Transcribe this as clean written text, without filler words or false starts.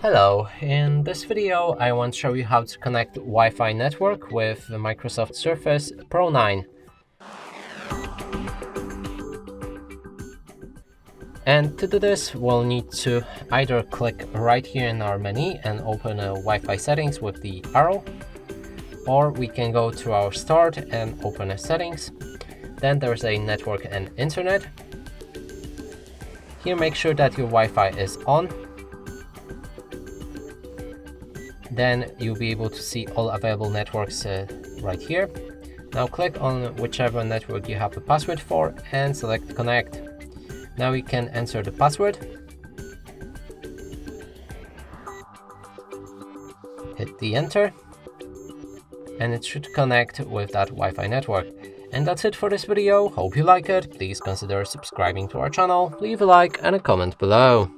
Hello, in this video I want to show you how to connect Wi-Fi network with the Microsoft Surface Pro 9. And to do this, we'll need to either click right here in our menu and open a Wi-Fi settings with the arrow, or we can go to our start and open a settings. Then there's a network and internet. Here make sure that your Wi-Fi is on. Then you'll be able to see all available networks right here. Now click on whichever network you have the password for and select connect. Now you can enter the password. Hit the enter. And it should connect with that Wi-Fi network. And that's it for this video. Hope you like it. Please consider subscribing to our channel, leave a like and a comment below.